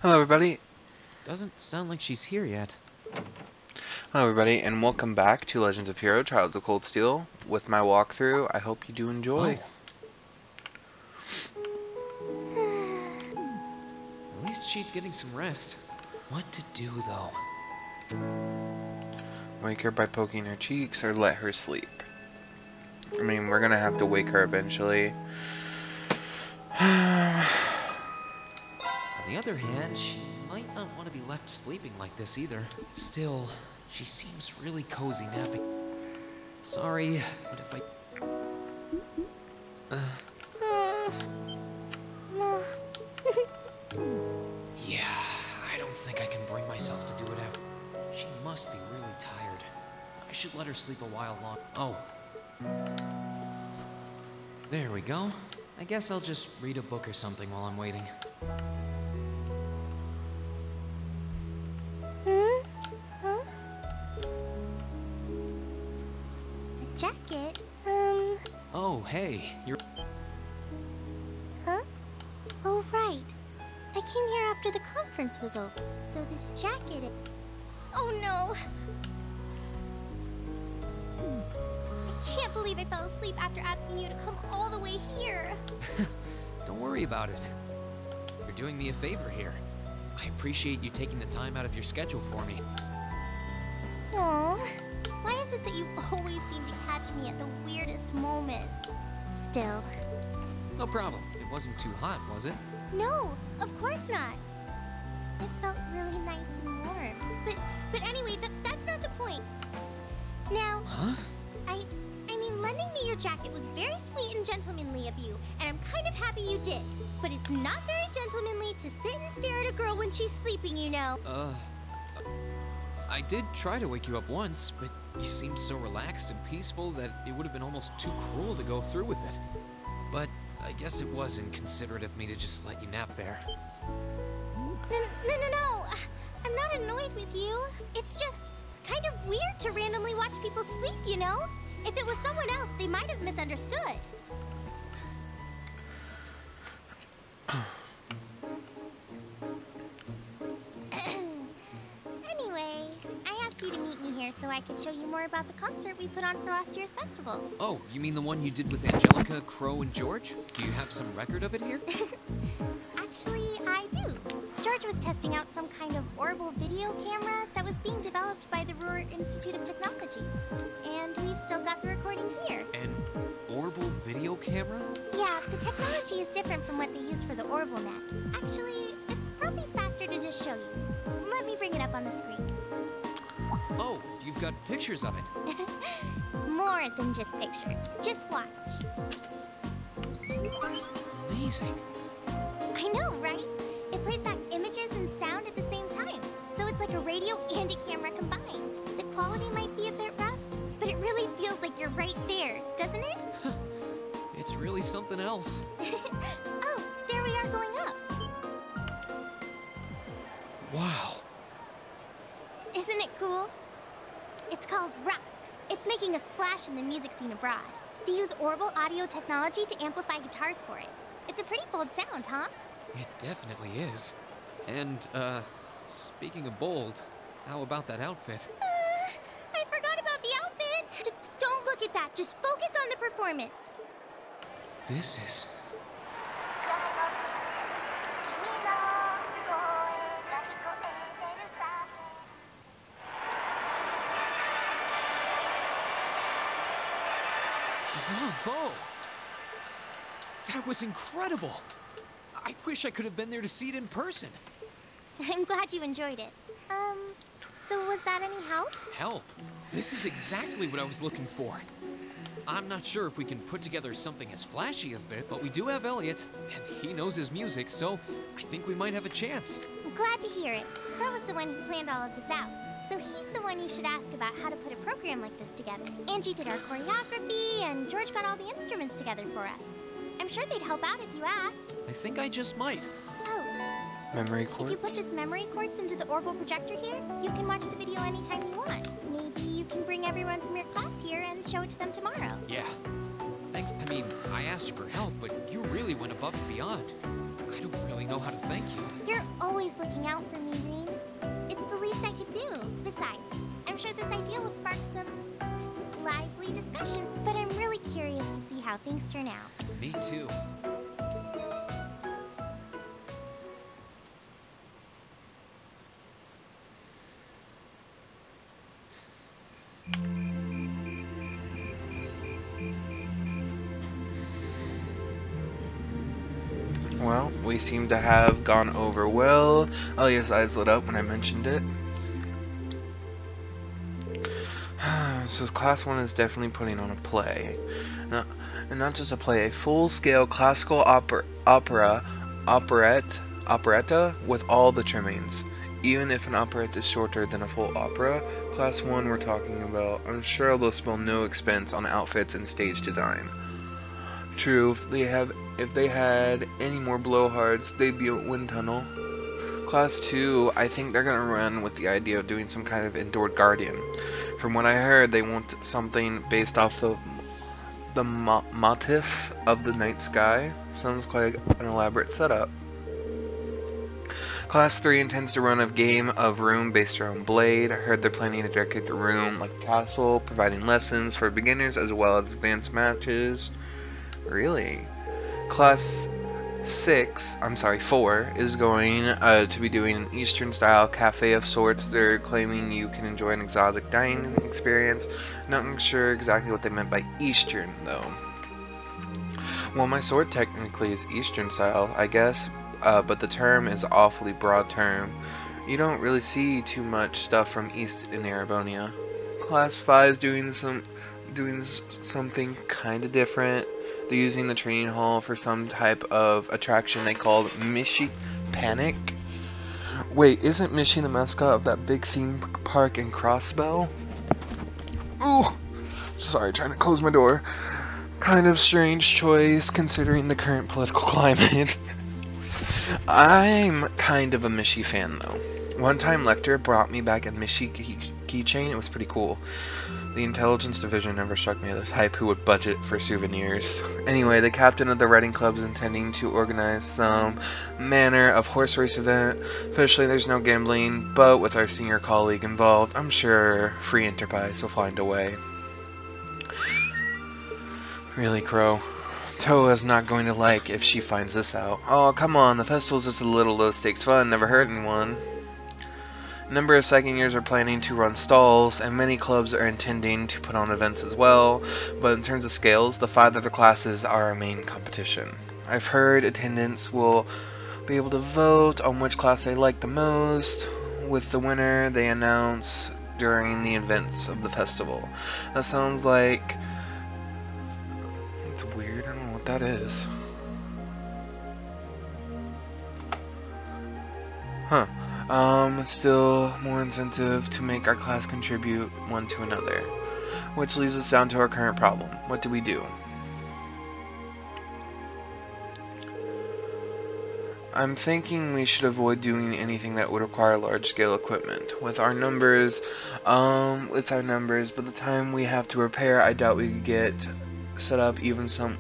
Hello everybody. Doesn't sound like she's here yet. Hello everybody, and welcome back to Legends of Hero Trials of Cold Steel with my walkthrough. I hope you do enjoy. At least she's getting some rest. What to do, though? Wake her by poking her cheeks or let her sleep. I mean, we're gonna have to wake her eventually. On the other hand, she might not want to be left sleeping like this either. Still, she seems really cozy napping. Sorry, but if I... Yeah, I don't think I can bring myself to do it after. She must be really tired. I should let her sleep a while longer. Oh. There we go. I guess I'll just read a book or something while I'm waiting. Huh? A jacket? Oh, hey, you're... Huh? Oh, right. I came here after the conference was over, so this jacket is... Oh, no! I can't believe I fell asleep after asking you to come all the way here. Don't worry about it. You're doing me a favor here. I appreciate you taking the time out of your schedule for me. Aww. Why is it that you always seem to catch me at the weirdest moment? Still. No problem. It wasn't too hot, was it? No, of course not. It felt really nice and warm. But anyway, that's not the point. Now, Huh? I mean, lending me your jacket was very sweet and gentlemanly of you, and I'm kind of happy you did. But it's not very gentlemanly to sit and stare at a girl when she's sleeping, you know. I did try to wake you up once, but you seemed so relaxed and peaceful that it would have been almost too cruel to go through with it. But I guess it was inconsiderate of me to just let you nap there. No. I'm not annoyed with you. It's just kind of weird to randomly watch people sleep, you know? If it was someone else, they might have misunderstood. Anyway, I asked you to meet me here so I could show you more about the concert we put on for last year's festival. Oh, you mean the one you did with Angelica, Crow, and George? Do you have some record of it here? Actually, I do. George was testing out some kind of orbital video camera that was being developed by the Ruhr Institute of Technology. And we've still got the recording here. An orbital video camera? Yeah, the technology is different from what they use for the Orbital Net. Actually, it's probably faster to just show you. Let me bring it up on the screen. Oh, you've got pictures of it. More than just pictures. Just watch. Amazing. I know, right? It plays back images and sound at the same time. So it's like a radio and a camera combined. The quality might be a bit rough, but it really feels like you're right there, doesn't it? It's really something else. Oh, there we are going up. Wow. Isn't it cool? It's called Rock. It's making a splash in the music scene abroad. They use orbital audio technology to amplify guitars for it. It's a pretty bold sound, huh? It definitely is. And, speaking of bold, how about that outfit? I forgot about the outfit. Don't look at that. Just focus on the performance. This is... Bravo! That was incredible! I wish I could have been there to see it in person. I'm glad you enjoyed it. So was that any help? Help? This is exactly what I was looking for. I'm not sure if we can put together something as flashy as this, but we do have Elliot, and he knows his music, so I think we might have a chance. I'm glad to hear it. Crow was the one who planned all of this out, so he's the one you should ask about how to put a program like this together. Angie did our choreography, and George got all the instruments together for us. I'm sure they'd help out if you asked. I think I just might. Oh. Memory If you put quartz? this memory quartz into the orbital projector here, you can watch the video anytime you want. Maybe you can bring everyone from your class here and show it to them tomorrow. Yeah. Thanks. I mean, I asked you for help, but you really went above and beyond. I don't really know how to thank you. You're always looking out for me, Rean. It's the least I could do. Besides, I'm sure this idea will spark some lively discussion, but I'm really curious to see how things turn out. Me too. Well, we seem to have gone over well. Elia's eyes lit up when I mentioned it. So class 1 is definitely putting on a play. And not just a play, a full-scale classical operetta with all the trimmings. Even if an operetta is shorter than a full opera, class 1 we're talking about, I'm sure they'll spell no expense on outfits and stage design. True, if they had any more blowhards, they'd be a wind tunnel. Class 2, I think they're gonna run with the idea of doing some kind of indoor guardian. From what I heard, they want something based off of the motif of the night sky. Sounds quite an elaborate setup. Class 3 intends to run a game of room based around Blade. I heard they're planning to decorate the room like a castle, providing lessons for beginners as well as advanced matches. Really? Class 4 is going to be doing an Eastern style cafe of sorts. They're claiming you can enjoy an exotic dining experience. Not sure exactly what they meant by Eastern though. Well, my sort technically is Eastern style, I guess, but the term is awfully broad term. You don't really see too much stuff from East in Erebonia. Class 5 is doing something kind of different. They're using the training hall for some type of attraction they called Mishi Panic. Wait, isn't Mishi the mascot of that big theme park in Crossbell? Ooh! Sorry, trying to close my door. Kind of strange choice considering the current political climate. I'm kind of a Mishi fan though. One time Lecter brought me back a Mishi keychain. It was pretty cool. The intelligence division never struck me as the type who would budget for souvenirs. Anyway, the captain of the riding club is intending to organize some manner of horse race event. Officially, there's no gambling, but with our senior colleague involved, I'm sure Free Enterprise will find a way. Really, Crow? Toa's not going to like if she finds this out. Oh, come on, the festival's just a little low-stakes fun, never hurt anyone. A number of second years are planning to run stalls, and many clubs are intending to put on events as well, but in terms of scales, the 5 other classes are our main competition. I've heard attendants will be able to vote on which class they like the most, with the winner they announce during the events of the festival. That sounds like... it's weird, I don't know what that is. Huh. Still more incentive to make our class contribute one to another. Which leads us down to our current problem. What do we do? I'm thinking we should avoid doing anything that would require large-scale equipment. With our numbers, by the time we have to repair, I doubt we could get set up even spare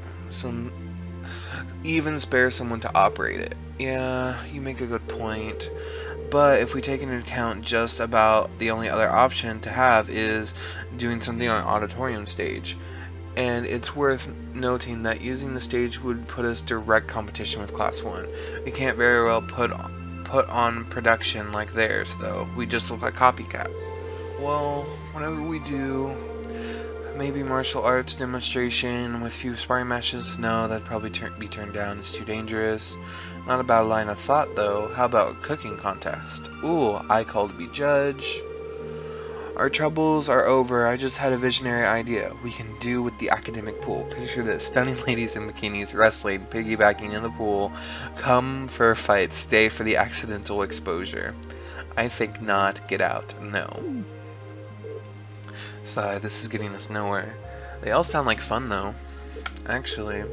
someone to operate it. Yeah, you make a good point. But if we take into account just about the only other option to have is doing something on an auditorium stage. And it's worth noting that using the stage would put us direct competition with Class 1. We can't very well put on production like theirs, though. We just look like copycats. Well, whatever we do, maybe martial arts demonstration with few sparring matches? No, that'd probably be turned down. It's too dangerous. Not a bad line of thought, though. How about a cooking contest? Ooh, I call to be judge. Our troubles are over. I just had a visionary idea. We can do with the academic pool. Picture this. Stunning ladies in bikinis, wrestling, piggybacking in the pool. Come for a fight. Stay for the accidental exposure. I think not. Get out. No. Sigh, this is getting us nowhere. They all sound like fun, though. Actually,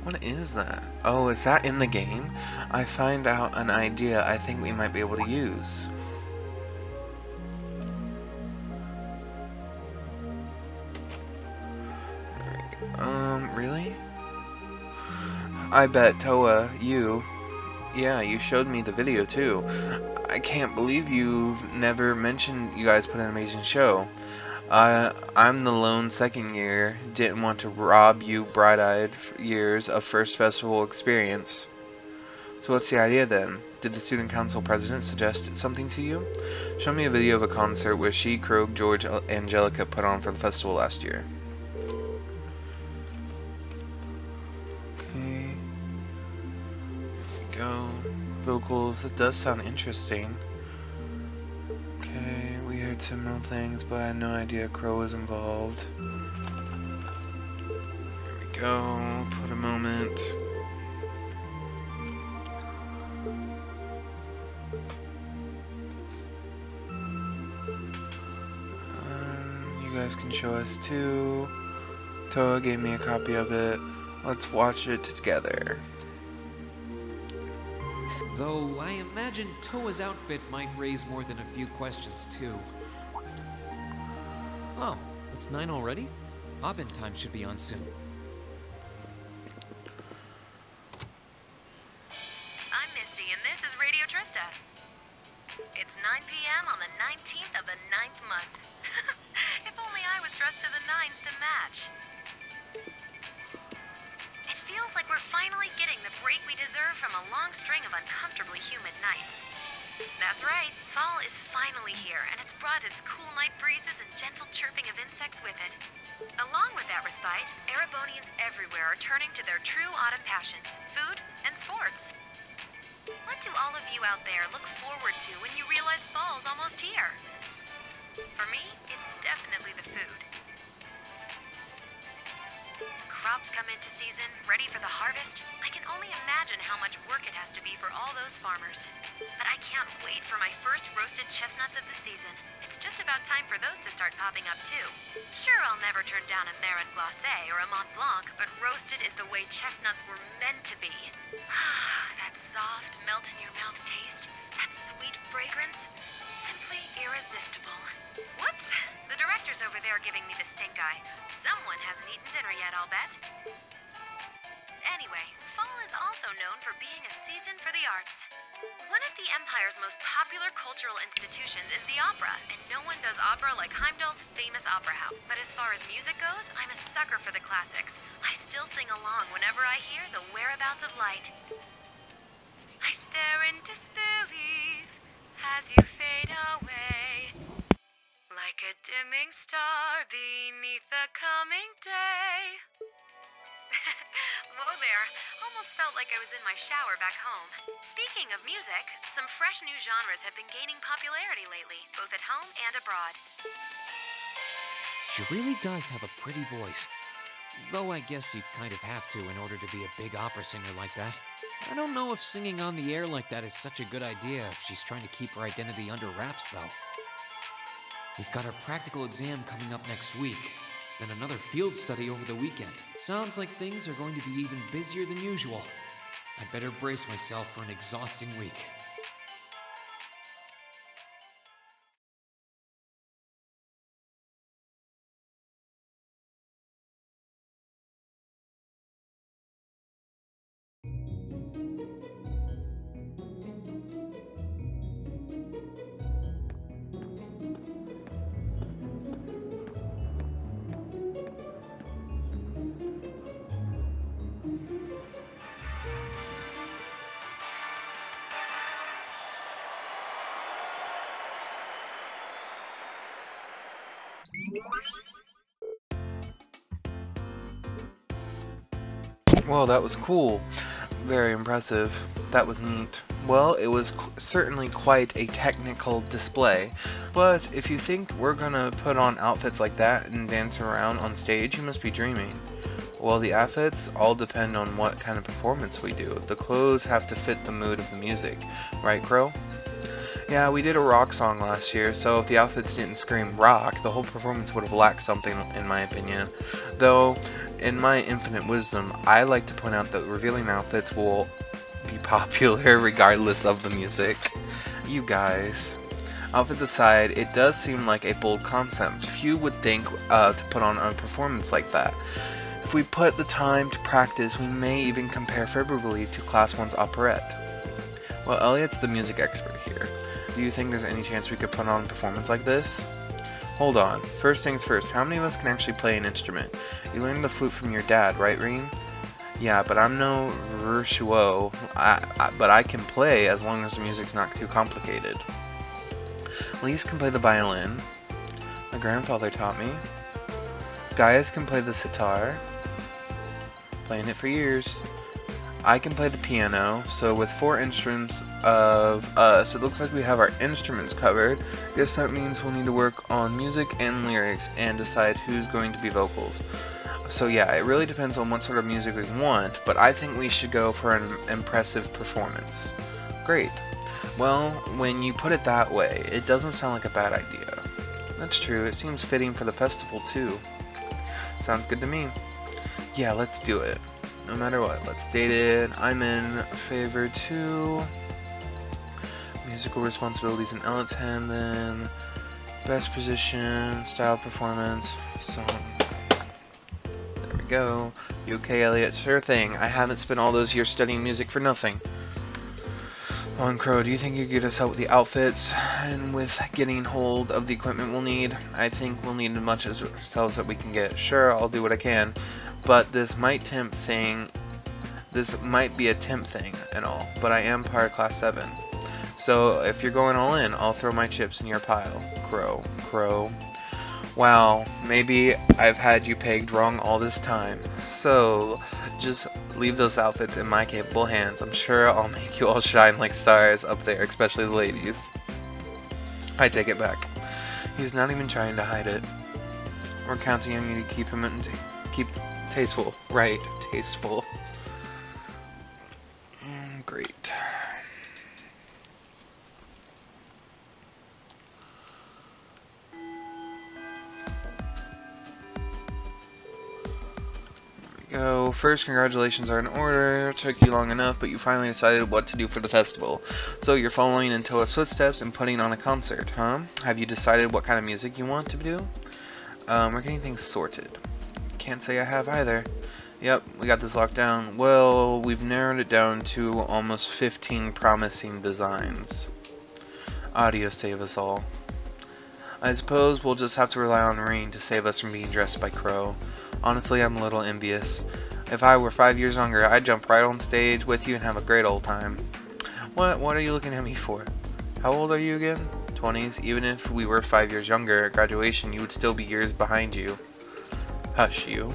what is that? Oh, is that in the game? I find out an idea I think we might be able to use. Really? I bet Toa, yeah, you showed me the video too. I can't believe you've never mentioned you guys put an amazing show. I'm the lone second year, didn't want to rob you bright-eyed years of first festival experience. So what's the idea then? Did the student council president suggest something to you? Show me a video of a concert where she, Krog, George, Angelica put on for the festival last year. Okay. Go. Vocals, that does sound interesting. Okay, we heard similar things, but I had no idea Crow was involved. Here we go, put a moment. You guys can show us too. Toa gave me a copy of it. Let's watch it together. Though I imagine Toa's outfit might raise more than a few questions too. Oh, it's 9 already? Obbin time should be on soon. I'm Misty, and this is Radio Trista. It's 9 p.m. on the 19th of the 9th month. If only I was dressed to the nines to match. It feels like we're finally getting the break we deserve from a long string of uncomfortably humid nights. That's right, fall is finally here, and it's brought its cool night breezes and gentle chirping of insects with it. Along with that respite, Erebonians everywhere are turning to their true autumn passions, food and sports. What do all of you out there look forward to when you realize fall's almost here? For me, it's definitely the food. The crops come into season, ready for the harvest. I can only imagine how much work it has to be for all those farmers. But I can't wait for my first roasted chestnuts of the season. It's just about time for those to start popping up too. Sure, I'll never turn down a Marin Glacé or a Mont Blanc, but roasted is the way chestnuts were meant to be. That soft, melt-in-your-mouth taste, that sweet fragrance, simply irresistible. Whoops! The director's over there giving me the stink eye. Someone hasn't eaten dinner yet, I'll bet. Anyway, fall is also known for being a season for the arts. One of the Empire's most popular cultural institutions is the opera, and no one does opera like Heimdall's famous opera house. But as far as music goes, I'm a sucker for the classics. I still sing along whenever I hear The Whereabouts of Light. I stare in disbelief as you fade away, like a dimming star beneath the coming day. Whoa there, almost felt like I was in my shower back home. Speaking of music, some fresh new genres have been gaining popularity lately, both at home and abroad. She really does have a pretty voice. Though I guess you'd kind of have to in order to be a big opera singer like that. I don't know if singing on the air like that is such a good idea if she's trying to keep her identity under wraps, though. We've got our practical exam coming up next week, then another field study over the weekend. Sounds like things are going to be even busier than usual. I'd better brace myself for an exhausting week. Well, that was cool. Very impressive. That was neat. Well, it was certainly quite a technical display, but if you think we're gonna put on outfits like that and dance around on stage, you must be dreaming. Well, the outfits all depend on what kind of performance we do. The clothes have to fit the mood of the music. Right, Crow? Yeah, we did a rock song last year, so if the outfits didn't scream rock, the whole performance would have lacked something, in my opinion. Though, in my infinite wisdom, I like to point out that revealing outfits will be popular regardless of the music. You guys. Outfits aside, it does seem like a bold concept. Few would think to put on a performance like that. If we put the time to practice, we may even compare favorably to Class 1's operette. Well, Elliot's the music expert here. Do you think there's any chance we could put on a performance like this? Hold on. First things first, how many of us can actually play an instrument? You learned the flute from your dad, right, Reem? Yeah, but I'm no virtuoso, but I can play as long as the music's not too complicated. Lise can play the violin. My grandfather taught me. Gaius can play the sitar. Playing it for years. I can play the piano, so with 4 instruments of us, it looks like we have our instruments covered. Guess that means we'll need to work on music and lyrics and decide who's going to be vocals. So yeah, it really depends on what sort of music we want, but I think we should go for an impressive performance. Great. Well, when you put it that way, it doesn't sound like a bad idea. That's true, it seems fitting for the festival too. Sounds good to me. Yeah, let's do it. No matter what, let's date it. I'm in favor too. Musical responsibilities in Elliot's hand then. Best position, style, performance, song. There we go. You okay, Elliot? Sure thing. I haven't spent all those years studying music for nothing. On Crow, do you think you could get us out with the outfits and with getting hold of the equipment we'll need? I think we'll need as much as ourselves that we can get. Sure, I'll do what I can. But this might be a temp thing and all, but I am part of Class 7. So if you're going all in, I'll throw my chips in your pile. Crow. Wow, maybe I've had you pegged wrong all this time. So just leave those outfits in my capable hands. I'm sure I'll make you all shine like stars up there, especially the ladies. I take it back. He's not even trying to hide it. We're counting on you to keep him tasteful. Right, tasteful. Great. Go. First, congratulations are in order. Took you long enough, but you finally decided what to do for the festival. So you're following in Toa's footsteps and putting on a concert, huh? Have you decided what kind of music you want to do? We're getting things sorted. Can't say I have either. Yep, we got this locked down. Well, we've narrowed it down to almost 15 promising designs. Audio save us all. I suppose we'll just have to rely on Rain to save us from being dressed by Crow. Honestly, I'm a little envious. If I were 5 years younger, I'd jump right on stage with you and have a great old time. What are you looking at me for? How old are you again? 20s? Even if we were 5 years younger at graduation, you would still be years behind you. Hush you.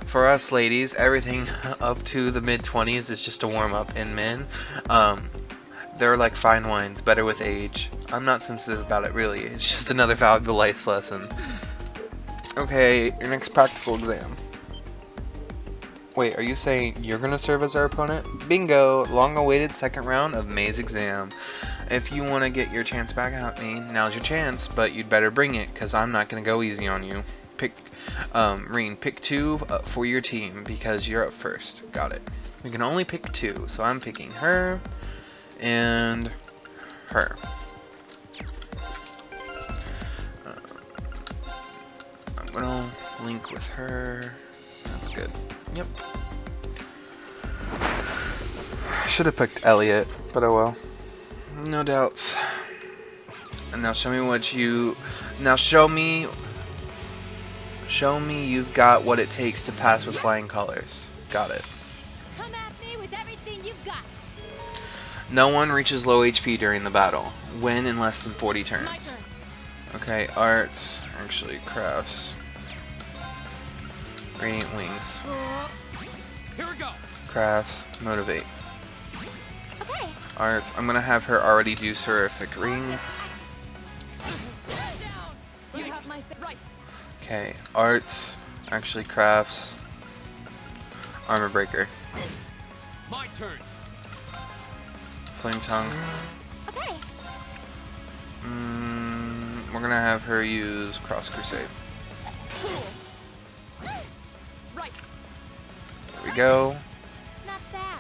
For us ladies, everything up to the mid-20s is just a warm-up, and men, they're like fine wines, better with age. I'm not sensitive about it really, it's just another valuable life lesson. Okay, your next practical exam. Wait, are you saying you're gonna serve as our opponent? Bingo! Long-awaited second round of May's exam. If you want to get your chance back at me, now's your chance, but you'd better bring it, cause I'm not gonna go easy on you. Reen, pick 2 for your team because you're up first. Got it. We can only pick 2, so I'm picking her and her. I'm gonna link with her. That's good. Yep. Should have picked Elliot, but oh well. No doubts. And now show me what you. Now show me you've got what it takes to pass with flying colors. Got it. Come at me with everything you've got. No one reaches low HP during the battle. Win in less than 40 My turns. turn. Okay, arts, actually crafts. Radiant wings. Here we go. Crafts, motivate. Okay. Arts, I'm gonna have her already do Seraphic Rings. Stand down. You have my right. Okay, arts, actually crafts. Armor breaker. My turn. Flame tongue. Okay. We're gonna have her use Cross Crusade. Right. There we go. Not bad.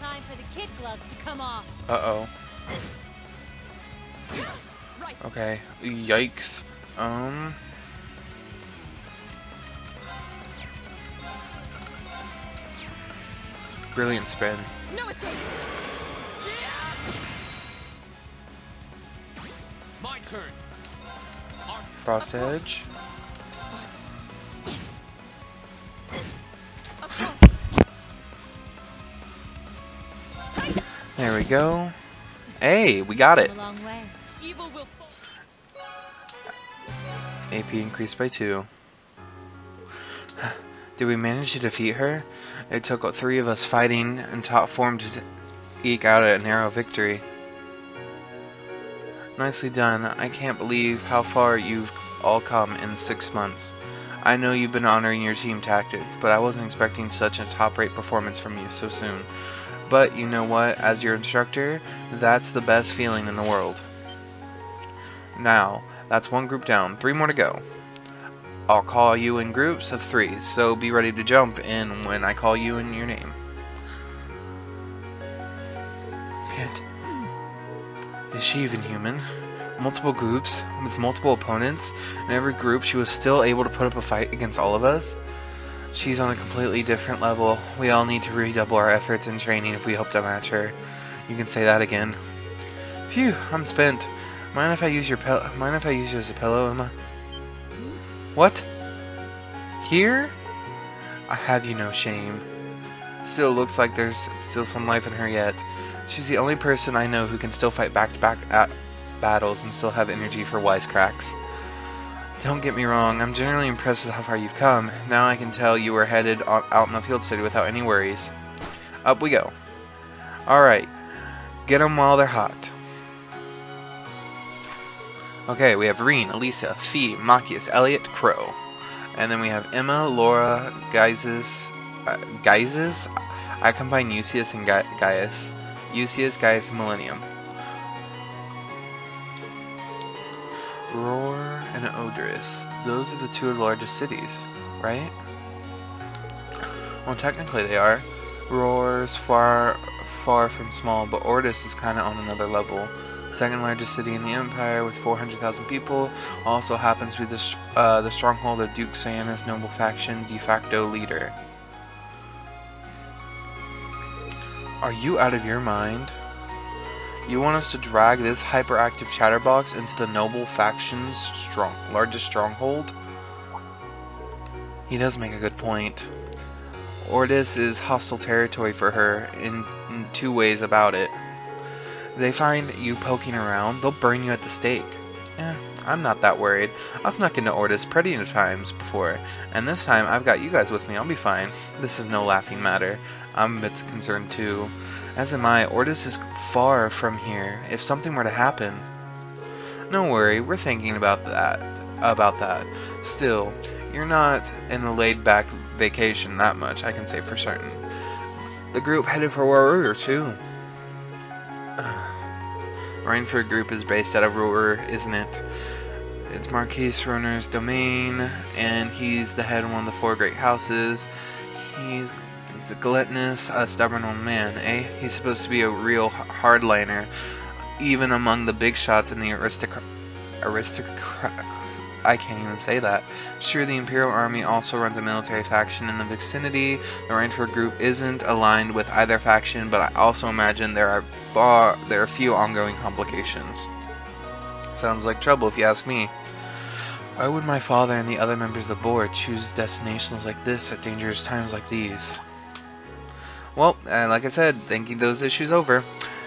Time for the kid gloves to come off. Uh-oh. Right. Okay. Yikes. Brilliant spin. No escape. My turn. Frost Edge. Of course. There we go. Hey, we got it. A long way. Evil will fall. AP increased by 2. Did we manage to defeat her? It took 3 of us fighting in top form to eke out a narrow victory. Nicely done. I can't believe how far you've all come in 6 months. I know you've been honoring your team tactics, but I wasn't expecting such a top-rate performance from you so soon. But you know what? As your instructor, that's the best feeling in the world. Now, that's 1 group down. 3 more to go. I'll call you in groups of 3, so be ready to jump in when I call you in your name. And is she even human? Multiple groups with multiple opponents, and every group she was still able to put up a fight against all of us? She's on a completely different level. We all need to redouble our efforts and training if we hope to match her. You can say that again. Phew, I'm spent. Mind if I use your Mind if I use you as a pillow, Emma? What? Here? I have you no shame. Still looks like there's still some life in her yet. She's the only person I know who can still fight back-to-back battles and still have energy for wisecracks. Don't get me wrong, I'm generally impressed with how far you've come. Now I can tell you are headed out in the field study without any worries. Up we go. Alright, get them while they're hot. Okay, we have Reen, Elisa, Fee, Machias, Elliot, Crow. And then we have Emma, Laura, Geizes. I combine Euseus and Gaius. Euseus, Gaius, and Millennium. Roar and Odorous. Those are the 2 largest cities, right? Well, technically they are. Roar's far from small, but Ordis is kind of on another level. Second largest city in the Empire with 400,000 people. Also happens to be the stronghold of Duke Sienna's noble faction de facto leader. Are you out of your mind? You want us to drag this hyperactive chatterbox into the noble faction's largest stronghold? He does make a good point. Ordis is hostile territory for her in 2 ways about it. If they find you poking around, they'll burn you at the stake. I'm not that worried. I've snuck into Ordis plenty of times before, and this time I've got you guys with me. I'll be fine. This is no laughing matter. I'm a bit concerned too. As am I. Ordis is far from here. If something were to happen... Don't worry, we're thinking about that. Still, you're not in a laid-back vacation that much, I can say for certain. The group headed for Ruhr too. Rainford Group is based out of Ruhr, isn't it? It's Marquise Roner's domain, and he's the head of one of the 4 great houses. He's a gluttonous, stubborn old man, eh? He's supposed to be a real hardliner, even among the big shots in the I can't even say that. Sure, the Imperial Army also runs a military faction in the vicinity. The Rainford Group isn't aligned with either faction, but I also imagine there are a few ongoing complications. Sounds like trouble if you ask me. Why would my father and the other members of the board choose destinations like this at dangerous times like these? Well, like I said, thinking those issues over.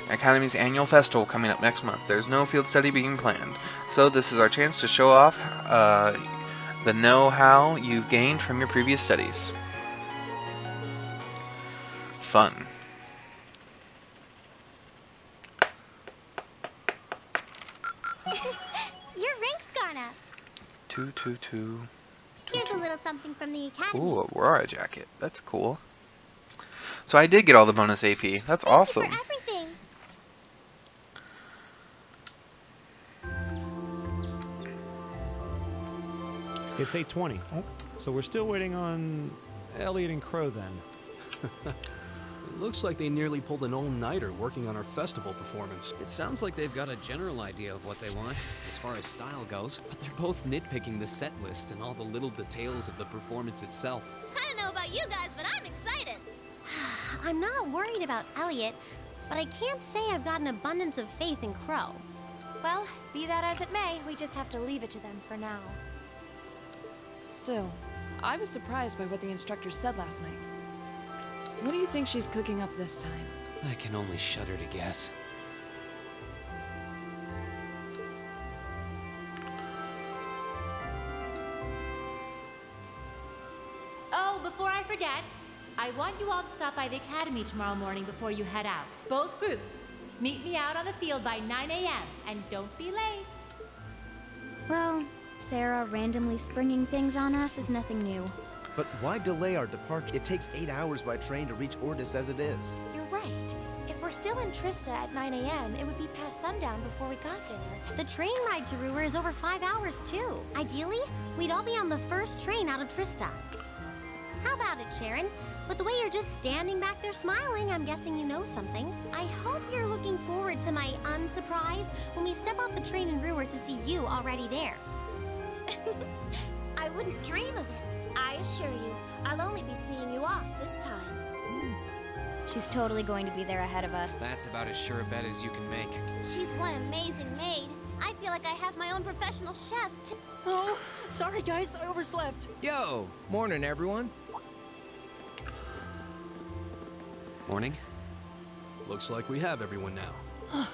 Academy's annual festival coming up next month. There's no field study being planned, so this is our chance to show off the know-how you've gained from your previous studies. Fun. Your rank's gone up. 222. Here's a little something from the Academy. Ooh, a Aurora jacket. That's cool. So I did get all the bonus AP. That's awesome. Thank you for everything. It's 8:20, so we're still waiting on Elliot and Crow then. It looks like they nearly pulled an all-nighter working on our festival performance. It sounds like they've got a general idea of what they want, as far as style goes, but they're both nitpicking the set list and all the little details of the performance itself. I don't know about you guys, but I'm excited. I'm not worried about Elliot, but I can't say I've got an abundance of faith in Crow. Well, be that as it may, we just have to leave it to them for now. Still, I was surprised by what the instructor said last night. What do you think she's cooking up this time? I can only shudder to guess. Oh, before I forget, I want you all to stop by the academy tomorrow morning before you head out. Both groups. Meet me out on the field by 9 a.m. and don't be late. Well, Sarah randomly springing things on us is nothing new. But why delay our departure? It takes 8 hours by train to reach Ordis as it is. You're right. If we're still in Trista at 9 a.m., it would be past sundown before we got there. The train ride to Ruhr is over 5 hours, too. Ideally, we'd all be on the first train out of Trista. How about it, Sharon? With the way you're just standing back there smiling, I'm guessing you know something. I hope you're looking forward to my unsurprise when we step off the train in Ruhr to see you already there. I wouldn't dream of it. I assure you, I'll only be seeing you off this time. She's totally going to be there ahead of us. That's about as sure a bet as you can make. She's one amazing maid. I feel like I have my own professional chef, too. Oh, sorry guys, I overslept. Yo, morning everyone. Morning. Looks like we have everyone now.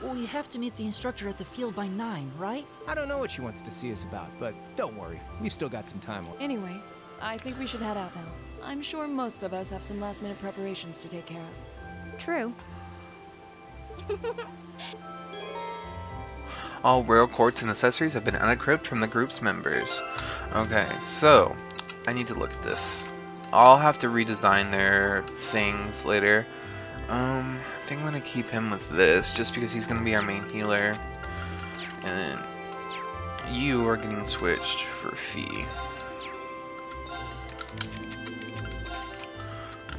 We have to meet the instructor at the field by 9, right? I don't know what she wants to see us about, but don't worry, we've still got some time. Anyway, I think we should head out now. I'm sure most of us have some last-minute preparations to take care of. True. All royal courts and accessories have been unequipped from the group's members. Okay, so I need to look at this. I'll have to redesign their things later. I think I'm gonna keep him with this just because he's gonna be our main healer. And then you are getting switched for Fee.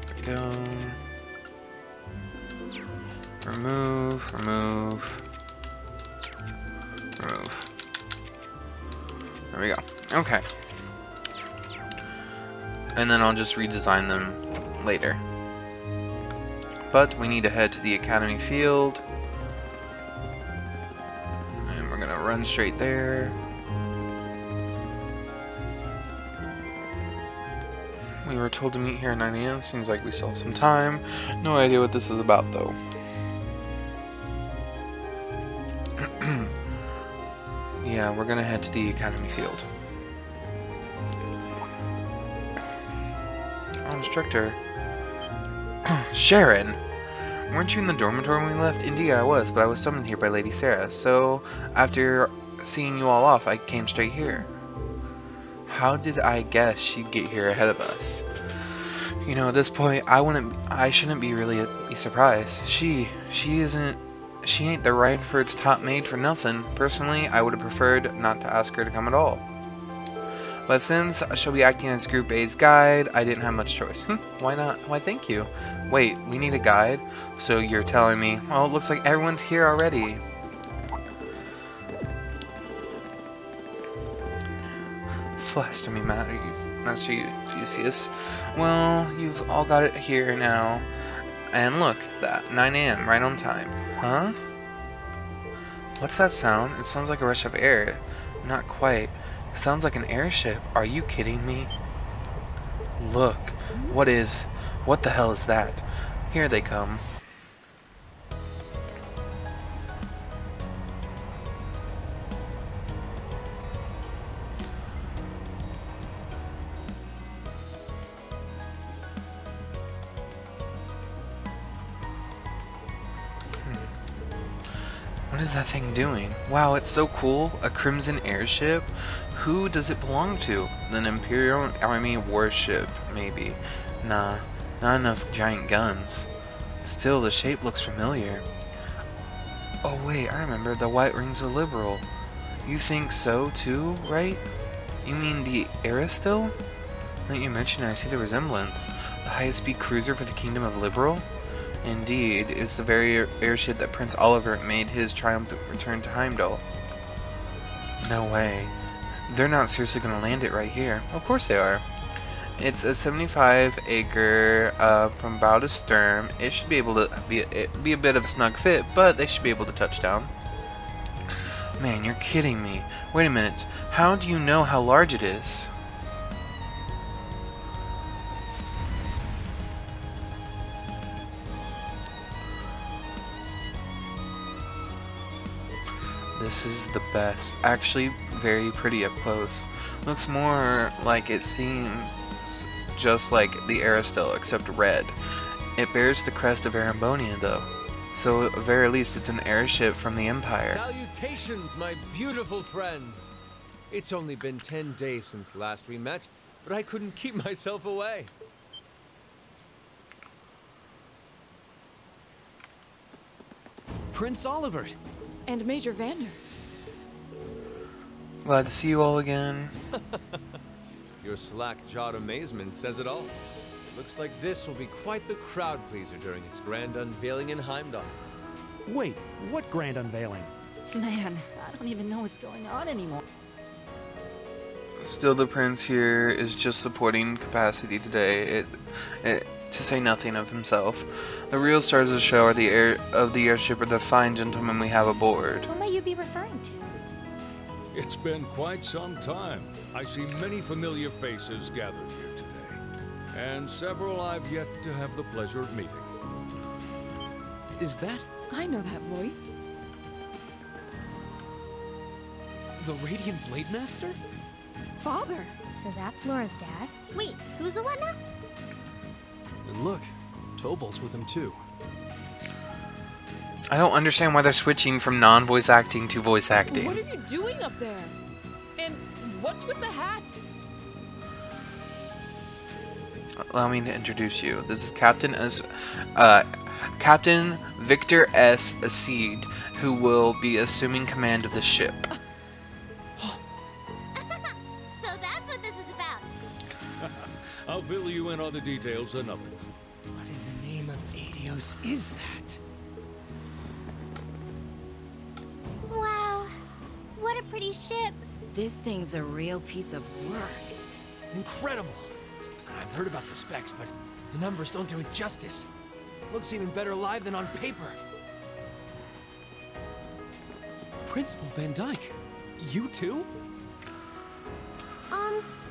There we go. Remove, remove, remove. There we go. Okay. And then I'll just redesign them later. But we need to head to the academy field. And we're gonna run straight there. We were told to meet here at 9 a.m. Seems like we still have some time. No idea what this is about though. Yeah, we're gonna head to the academy field. Oh, instructor. Sharon! Weren't you in the dormitory when we left? Indeed I was, but I was summoned here by Lady Sarah, so after seeing you all off, I came straight here. How did I guess she'd get here ahead of us? You know, at this point, I shouldn't be really be surprised. She ain't the Reinford's top maid for nothing. Personally, I would have preferred not to ask her to come at all. But since she'll be acting as Group A's guide, I didn't have much choice. Why not? Why, thank you. Wait, we need a guide? So you're telling me, oh, it looks like everyone's here already. Flaster me, Master Euseus. Well, you've all got it here now. And look, that 9 a.m. right on time. Huh? What's that sound? It sounds like a rush of air. Not quite. It sounds like an airship. Are you kidding me? Look. What the hell is that? Here they come. What is that thing doing? Wow, it's so cool. A crimson airship? Who does it belong to? An Imperial Army warship, maybe. Nah, not enough giant guns. Still, the shape looks familiar. Oh wait, I remember. The White Rings are liberal. You think so too, right? You mean the Aristil? Now that you mention it, I see the resemblance. The highest-speed cruiser for the Kingdom of Liberal? Indeed, it's the very airship that Prince Oliver made his triumphant return to Heimdall. No way. They're not seriously going to land it right here. Of course they are. It's a 75-acre from bow to stern. It should be able to be a bit of a snug fit, but they should be able to touch down. Man, you're kidding me. Wait a minute. How do you know how large it is? This is the best. Actually, very pretty up close. Looks more like it seems just like the Aristel, except red. It bears the crest of Arambonia, though. So, at the very least, it's an airship from the Empire. Salutations, my beautiful friends! It's only been 10 days since last we met, but I couldn't keep myself away. Prince Olivert! And Major Vander. Glad to see you all again. Your slack-jawed amazement says it all. Looks like this will be quite the crowd pleaser during its grand unveiling in Heimdall. Wait, what grand unveiling? Man, I don't even know what's going on anymore. Still, the prince here is just supporting capacity today. To say nothing of himself. The real stars of the show are the airship or the fine gentlemen we have aboard. Who may you be referring to? It's been quite some time. I see many familiar faces gathered here today, and several I've yet to have the pleasure of meeting. Is that? I know that voice. The Radiant Blade Master? Father. So that's Laura's dad. Wait, who's the what now? And look, Tobal's with him too. I don't understand why they're switching from non-voice acting to voice acting. What are you doing up there? And what's with the hat? Allow me to introduce you. This is Captain Victor S. Acid, who will be assuming command of the ship. So that's what this is about. I'll fill you in on the details another. What in the name of Adios is that? Wow, what a pretty ship. This thing's a real piece of work. Incredible! I've heard about the specs, but the numbers don't do it justice. Looks even better live than on paper. Principal Van Dyke, you too?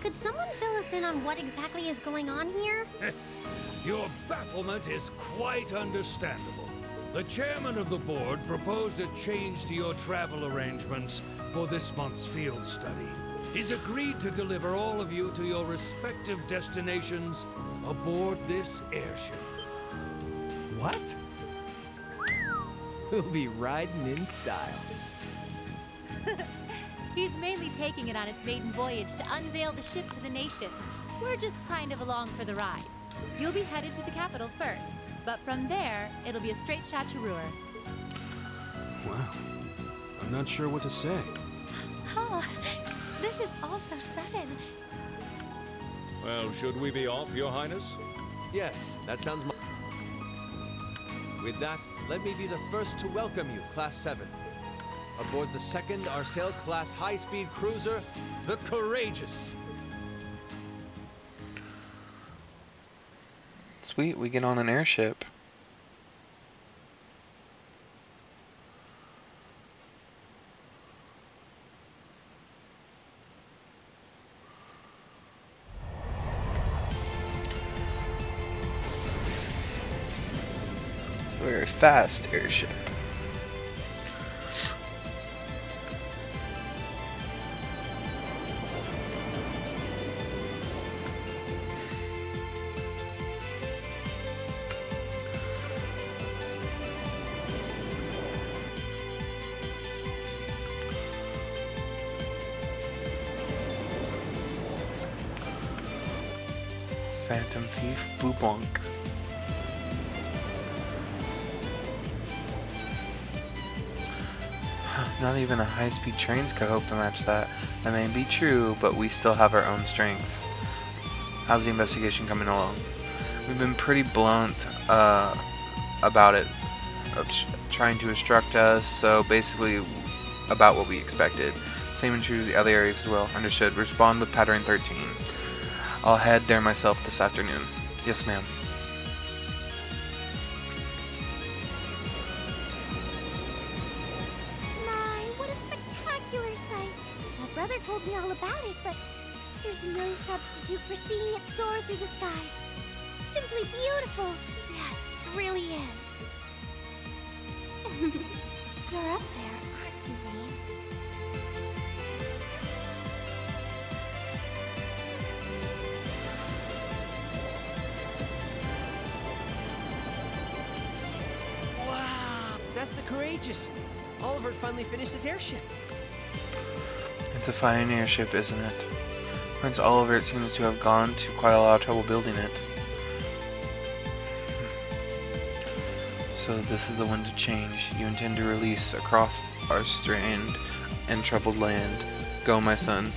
Could someone fill us in on what exactly is going on here? Your bafflement is quite understandable. The chairman of the board proposed a change to your travel arrangements for this month's field study. He's agreed to deliver all of you to your respective destinations aboard this airship. What? We'll be riding in style. He's mainly taking it on its maiden voyage to unveil the ship to the nation. We're just kind of along for the ride. You'll be headed to the capital first, but from there, it'll be a straight shot to Ruhr. Wow. I'm not sure what to say. Oh, this is all so sudden. Well, should we be off, Your Highness? Yes, that sounds With that, let me be the first to welcome you, Class 7. Aboard the second Arsail-class high-speed cruiser, the Courageous. Sweet, we get on an airship. It's a very fast airship. Phantom Thief, Boobonk. Not even a high-speed trains could hope to match that. That may be true, but we still have our own strengths. How's the investigation coming along? We've been pretty blunt about it, trying to instruct us, so basically about what we expected. Same and true to the other areas as well. Understood. Respond with pattern 13. I'll head there myself this afternoon. Yes, ma'am. My, what a spectacular sight! My brother told me all about it, but there's no substitute for seeing it soar through the skies. Simply beautiful. Yes, it really is. You're up there, aren't you, Wayne? Wow, that's the Courageous. Oliver finally finished his airship. It's a fine airship, isn't it? Prince Oliver seems to have gone to quite a lot of trouble building it. So this is the one to change. You intend to release across our strange and troubled land. Go, my son,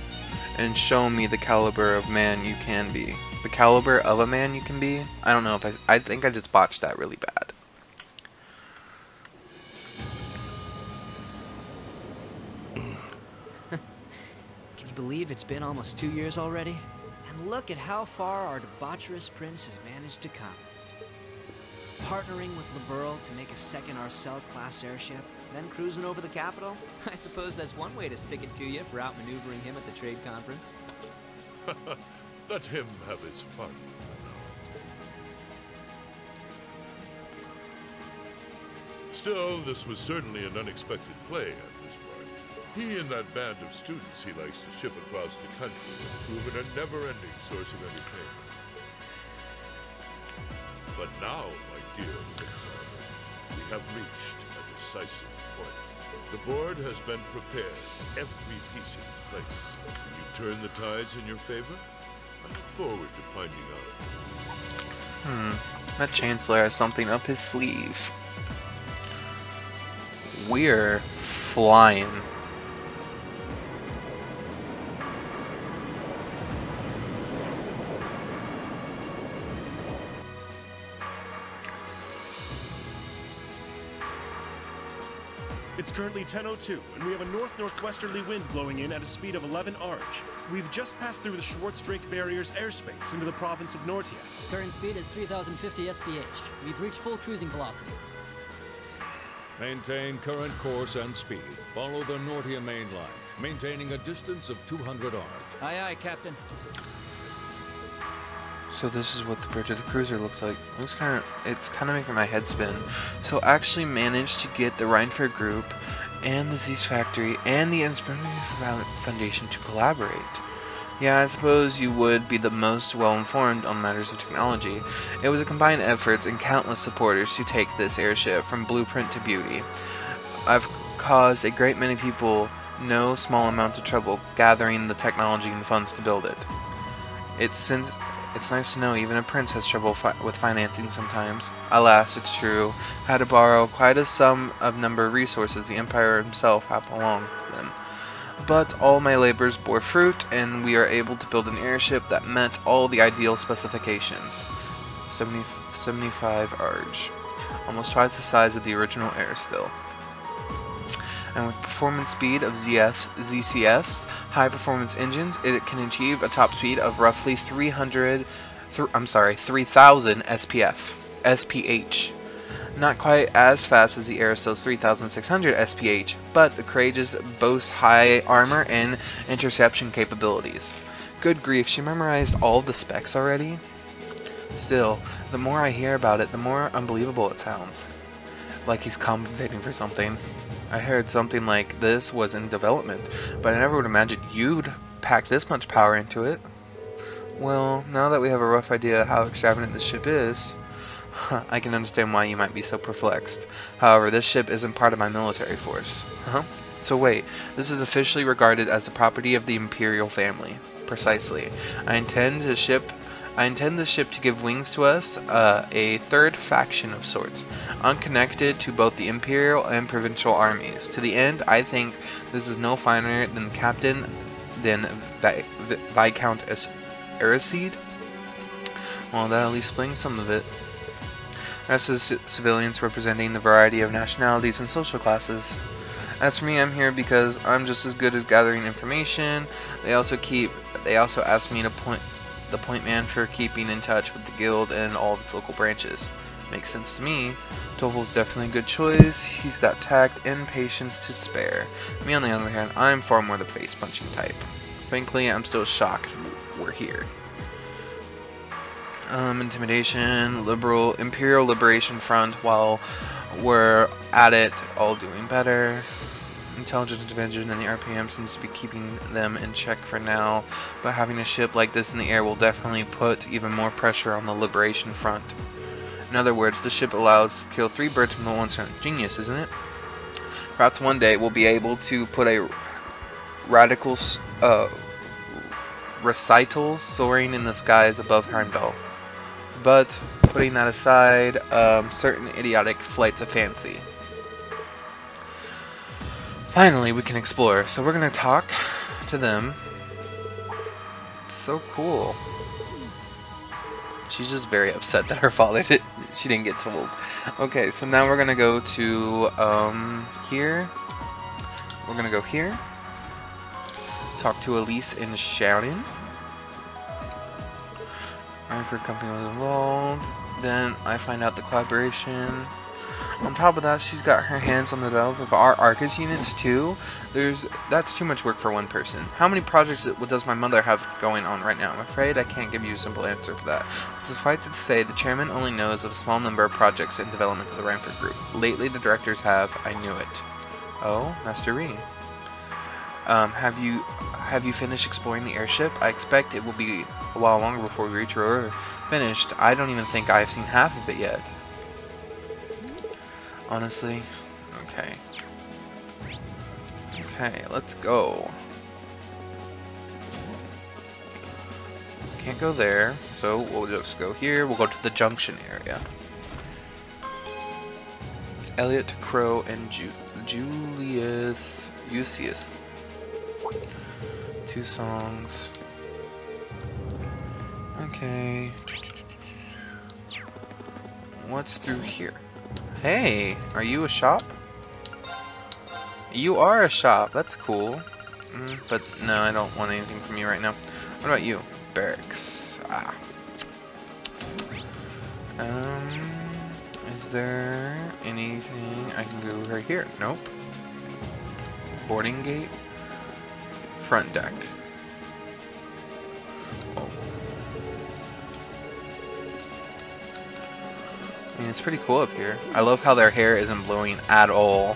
and show me the caliber of man you can be. The caliber of a man you can be? I don't know if I think I just botched that really bad. Can you believe it's been almost 2 years already? And look at how far our debaucherous prince has managed to come. Partnering with Liberl to make a second Arcel-class airship, then cruising over the capital? I suppose that's one way to stick it to you for outmaneuvering him at the trade conference. Let him have his fun. Still, this was certainly an unexpected play on his part. He and that band of students he likes to ship across the country have proven a never-ending source of entertainment. But now, my dear Pixar, we have reached a decisive point. The board has been prepared, every piece in its place. Can you turn the tides in your favor? I look forward to finding out. That Chancellor has something up his sleeve. We're flying. It's currently 10:02, and we have a north-northwesterly wind blowing in at a speed of 11 Arch. We've just passed through the Schwarz-Drake barrier's airspace into the province of Nortia. Current speed is 3,050 SPH. We've reached full cruising velocity. Maintain current course and speed. Follow the Nortia main line, maintaining a distance of 200 Arch. Aye, aye, Captain. So this is what the bridge of the cruiser looks like. It's kind of making my head spin. So I actually managed to get the Reinfeld Group and the Zeiss Factory and the Inspiration Foundation to collaborate. Yeah, I suppose you would be the most well-informed on matters of technology. It was a combined effort and countless supporters to take this airship from blueprint to beauty. I've caused a great many people no small amount of trouble gathering the technology and funds to build it. It's nice to know even a prince has trouble with financing sometimes. Alas, it's true. I had to borrow quite a sum of number of resources the Empire himself had along then. But all my labors bore fruit, and we are able to build an airship that met all the ideal specifications. 75 Arch. Almost twice the size of the original Air still. And with performance speed of ZCF's high-performance engines, it can achieve a top speed of roughly 3,000 SPH. Not quite as fast as the Aristel's 3,600 SPH, but the Courageous boasts high armor and interception capabilities. Good grief, she memorized all the specs already? Still, the more I hear about it, the more unbelievable it sounds. Like he's compensating for something. I heard something like this was in development, but I never would imagine you'd pack this much power into it. Well, now that we have a rough idea how extravagant this ship is, I can understand why you might be so perplexed. However, this ship isn't part of my military force. So wait, this is officially regarded as the property of the Imperial family. Precisely. I intend the ship to give wings to us, a third faction of sorts, unconnected to both the Imperial and Provincial armies. To the end, I think this is no finer than Viscount Aristide. Well, that at least explains some of it. Rest is civilians representing the variety of nationalities and social classes. As for me, I'm here because I'm just as good as gathering information. They also asked me to the point man for keeping in touch with the guild and all of its local branches. Makes sense to me. Tofel's definitely a good choice. He's got tact and patience to spare. Me, on the other hand, I'm far more the face-punching type. Frankly, I'm still shocked we're here. Intimidation, Imperial Liberation Front, while we're at it, all doing better. Intelligence Division and the RPM seems to be keeping them in check for now, but having a ship like this in the air will definitely put even more pressure on the Liberation Front. In other words, the ship allows to kill 3 birds with one stone. Genius, isn't it? Perhaps one day we'll be able to put a radical recital soaring in the skies above Heimdall. But putting that aside, certain idiotic flights of fancy. Finally, we can explore. So we're gonna talk to them. So cool. She's just very upset that her father she didn't get told. Okay, so now we're gonna go to here. We're gonna go here. Talk to Elise and Sharon. Ironford Company was involved. Then I find out the collaboration. On top of that, she's got her hands on the development of our Arcus units too. That's too much work for one person. How many projects does my mother have going on right now? I'm afraid I can't give you a simple answer for that. Suffice it to say, the chairman only knows of a small number of projects in development of the Ironford Group. Lately, the directors have. I knew it. Oh, Master Ree. Have you finished exploring the airship? I expect it will be a while longer before we reach Aurora. Finished? I don't even think I've seen half of it yet. Honestly? Okay. Okay, let's go. Can't go there, so we'll just go here. We'll go to the junction area. Elliot, Crow, and Julius Euseus. 2 songs. Okay. What's through here? Hey, are you a shop? You are a shop, that's cool. But no, I don't want anything from you right now. What about you? Barracks. Ah. Is there anything I can go right here? Nope. Boarding gate. Front deck. Oh. I mean, it's pretty cool up here. I love how their hair isn't blowing at all.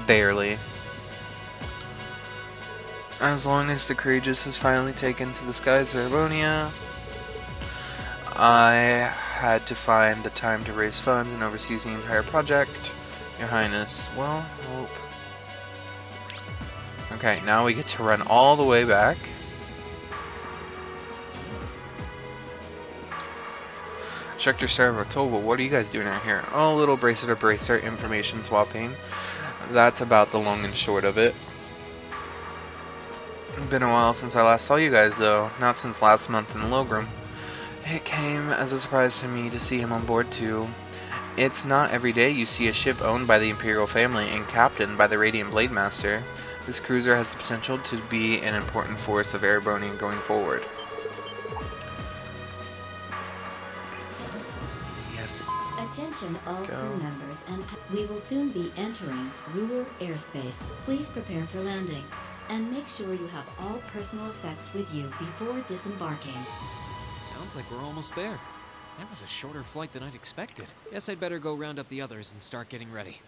Barely. As long as the Courageous has finally taken to the skies of Erebonia, I had to find the time to raise funds and oversee the entire project. Your Highness. Well, hope. Okay, now we get to run all the way back. Instructor Saratoga, what are you guys doing out here? Oh, little bracer to bracer information swapping. That's about the long and short of it. It's been a while since I last saw you guys though, not since last month in Logram. It came as a surprise to me to see him on board too. It's not every day you see a ship owned by the Imperial family and captained by the Radiant Blade Master. This cruiser has the potential to be an important force of Erebonia going forward. Attention all crew members, and we will soon be entering Ruhr airspace. Please prepare for landing, and make sure you have all personal effects with you before disembarking. Sounds like we're almost there. That was a shorter flight than I'd expected. Guess I'd better go round up the others and start getting ready.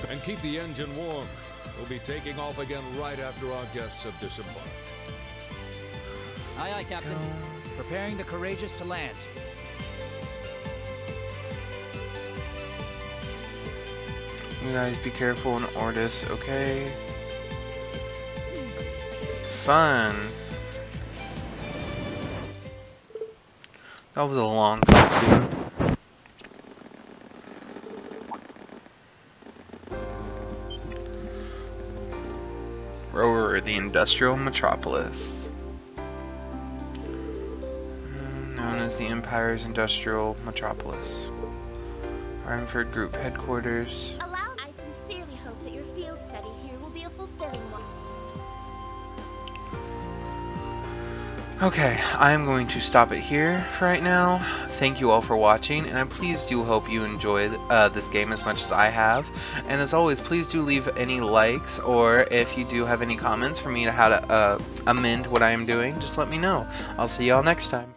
And keep the engine warm. We'll be taking off again right after our guests have disembarked. Aye, aye, Captain. Preparing the Courageous to land. You guys be careful in Ordis, okay? Fun. That was a long cutscene. Rower, the industrial metropolis. Known as is the Empire's industrial metropolis. Ironford Group headquarters. I sincerely hope that your field study here will be a fulfilling one. Okay, I'm going to stop it here for right now. Thank you all for watching, and I please do hope you enjoyed this game as much as I have. And as always, please do leave any likes, or if you do have any comments for me to how to amend what I am doing, just let me know. I'll see y'all next time.